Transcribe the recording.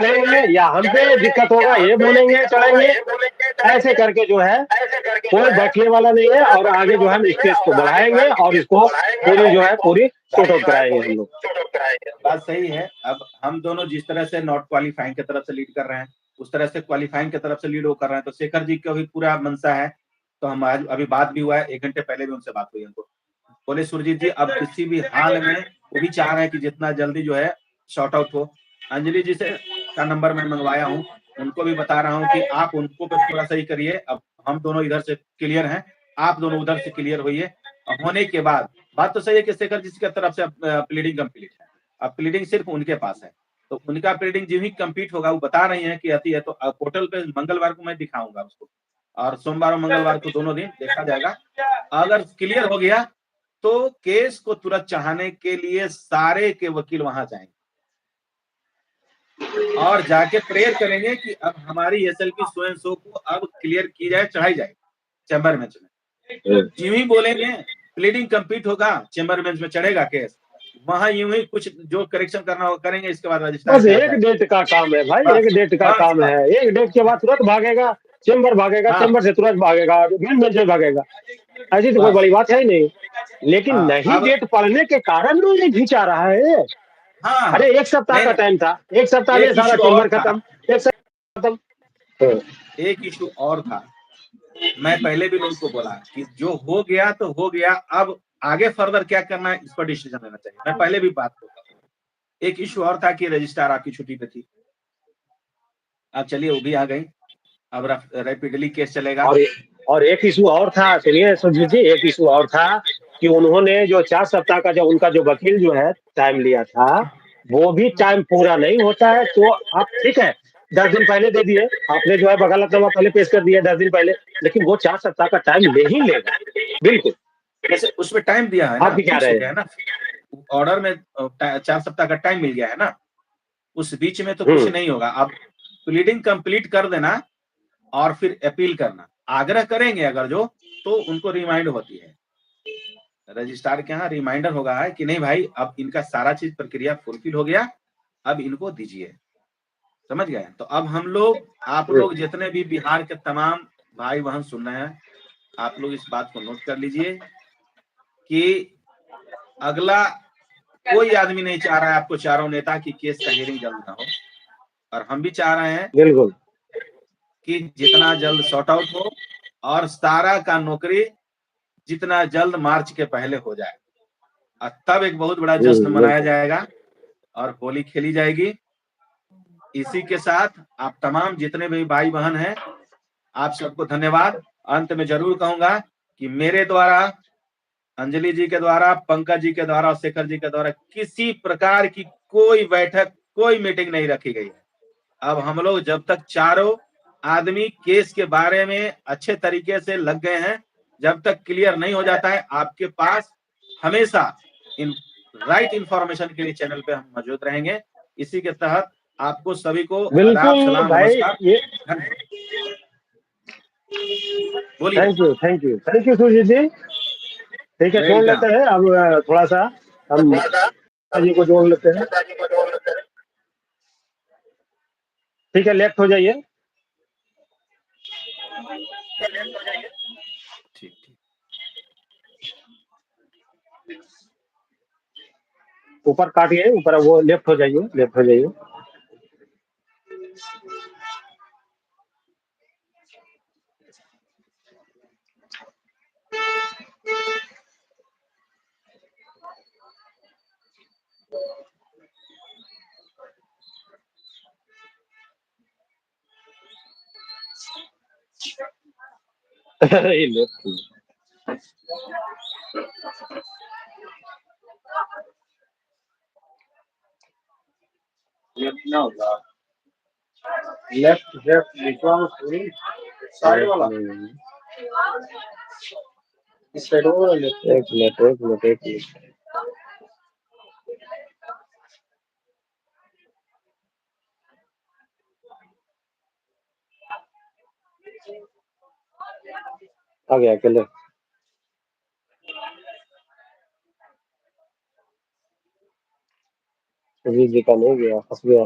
चढ़ेंगे या हम पे दिक्कत होगा, ये बोलेंगे चढ़ेंगे, ऐसे करके जो है कोई बैठने वाला नहीं है और आगे जो है हम स्टेज को बढ़ाएँगे और इसको पूरी जो है पूरी सॉर्ट आउट कराएँगे हम लोग। बात सही है। अब हम दोनों जिस तरह से नॉट क्वालीफाइंग की तरफ से लीड कर रहे हैं, उस तरह से क्वालीफाइंग की तरफ से लीड वो कर रहे हैं, तो शेखर जी का भी पूरा मंशा है। तो हम आज अभी बात भी हुआ है, 1 घंटे पहले भी उनसे बात हुई हमको। बोले सुरजीत जी अब किसी भी हाल में वो भी चाह रहे हैं कि जितना जल्दी जो है सॉर्ट आउट हो। अंजलि जी से का नंबर मैं मंगवाया हूँ, उनको भी बता रहा हूँ कि आप उनको भी थोड़ा सही करिए। अब हम दोनों इधर से क्लियर हैं, आप दोनों उधर से क्लियर होइए। होने के बाद बात तो सही है कि शेखर जी की तरफ से प्लीडिंग कंप्लीट है, अब प्लीडिंग सिर्फ उनके पास है। तो उनका प्लीडिंग जो ही कंप्लीट होगा, वो बता रही हैं कि आती है, तो पोर्टल पे मंगलवार को मैं दिखाऊंगा उसको, और सोमवार और मंगलवार को दोनों दिन देखा जाएगा। अगर क्लियर हो गया तो केस को तुरंत चढ़ाने के लिए सारे के वकील वहां जाएंगे और जाके प्रेयर करेंगे कि अब हमारी एसएलपी सो एंड सो को अब क्लियर की जाए, चढ़ाई जाए चैम्बर बेंच में। यूं ही बोलेंगे, प्लीडिंग कंप्लीट होगा, चैम्बर बेंच में चढ़ेगा केस, वहां यूं ही कुछ जो करेक्शन करना होगा करेंगे, इसके बाद रजिस्ट्रार बस के हाथ एक जाएगा। डेट का काम है भाई, बस एक डेट का बस काम बस है, एक डेट के बाद तुरंत भागेगा, चेंबर भागेगा, हाँ चेंबर से तुरंत भागेगा, मेन बेंच में भागेगा। ऐसी तो कोई बस बड़ी बात है ही नहीं। लेकिन हाँ नहीं अब डेट पड़ने के कारण तो ये घिंचा रहा है। हाँ अरे 1 सप्ताह नहीं का टाइम था, 1 सप्ताह में एक सारा इशू और चेंबर था, खत्म, 1 सप्ताह खत्म। हाँ, एक इशू और था। मैं पहले भी लोगों को बोला कि जो हो गया तो हो गया, अब आगे फर्दर क्या करना है इस पर डिसीजन लेना चाहिए। मैं पहले भी बात करता हूँ। एक इशू और था कि रजिस्ट्रार आपकी छुट्टी पे थी, अब चलिए वो भी आ गई, अब रैपिडली केस चलेगा। और और एक इशू और था, सुनिए सुरजीत जी, एक इशू और था कि उन्होंने जो 4 सप्ताह का जो उनका जो वकील जो है टाइम लिया था, वो भी टाइम पूरा नहीं होता है। तो आप ठीक है, 10 दिन पहले दे दिए, आपने जो है वकालतनामा पहले पेश कर दिया 10 दिन पहले, लेकिन वो 4 सप्ताह का टाइम ले ही लेगा। बिल्कुल, जैसे उसमें टाइम दिया है आप ना, भी कह फिक्स रहे हो हैं। गया है ना, ऑर्डर में 4 सप्ताह का टाइम मिल गया है ना, उस बीच में तो कुछ हुँ, नहीं होगा। अब प्लीडिंग कंप्लीट कर देना और फिर अपील करना, आग्रह करेंगे अगर जो, तो उनको रिमाइंड होती है, रजिस्ट्रार के यहाँ रिमाइंडर होगा है कि नहीं भाई अब इनका सारा चीज प्रक्रिया फुलफिल हो गया, अब इनको दीजिए। समझ गए? तो अब हम लोग, आप हुँ, लोग जितने भी बिहार के तमाम भाई बहन सुन रहे हैं, आप लोग इस बात को नोट कर लीजिए कि अगला कोई आदमी नहीं चाह रहा है आपको चारों नेता की केस का हियरिंग जल्द ना हो, और हम भी चाह रहे हैं बिल्कुल। कि जितना जल्द सॉर्ट आउट हो और सारा का नौकरी जितना जल्द मार्च के पहले हो जाए, और तब एक बहुत बड़ा हुँ, जश्न मनाया बिल्कुल। जाएगा और होली खेली जाएगी। इसी के साथ आप तमाम जितने भी भाई बहन हैं, आप सबको धन्यवाद। अंत में जरूर कहूंगा कि मेरे द्वारा, अंजलि जी के द्वारा, पंकज जी के द्वारा और शेखर जी के द्वारा किसी प्रकार की कोई बैठक, कोई मीटिंग नहीं रखी गई है। अब हम लोग जब तक चारों आदमी केस के बारे में अच्छे तरीके से लग गए हैं, जब तक क्लियर नहीं हो जाता है, आपके पास हमेशा इन राइट इंफॉर्मेशन के लिए चैनल पे हम मौजूद रहेंगे। इसी के तहत आपको सभी को आदाब, बिल्कुल सलाम, भाई, नमस्कार, ये धन्यवाद। बोलिए। Thank you, thank you, thank you Surjit ji. ठीक है, छोड़ लेते वेलकम। हैं अब थोड़ा-सा हम जी को जोड़ लेते हैं। ठीक है, लेफ्ट हो जाइए। ठीक ठीक। ऊपर काटिए, ऊपर वो लेफ्ट हो जाइए, लेफ्ट हो जाइए। अरे लेफ्ट लेफ्ट ना होगा, लेफ्ट लेफ्ट लिखवा सॉरी, साइड वाला, इस साइड वाला लेफ्ट। एक मिनट, एक मिनट, एक मिनट। आ गया क्या लेफ्ट? सुरजीत जी का नहीं गया, फँस गया।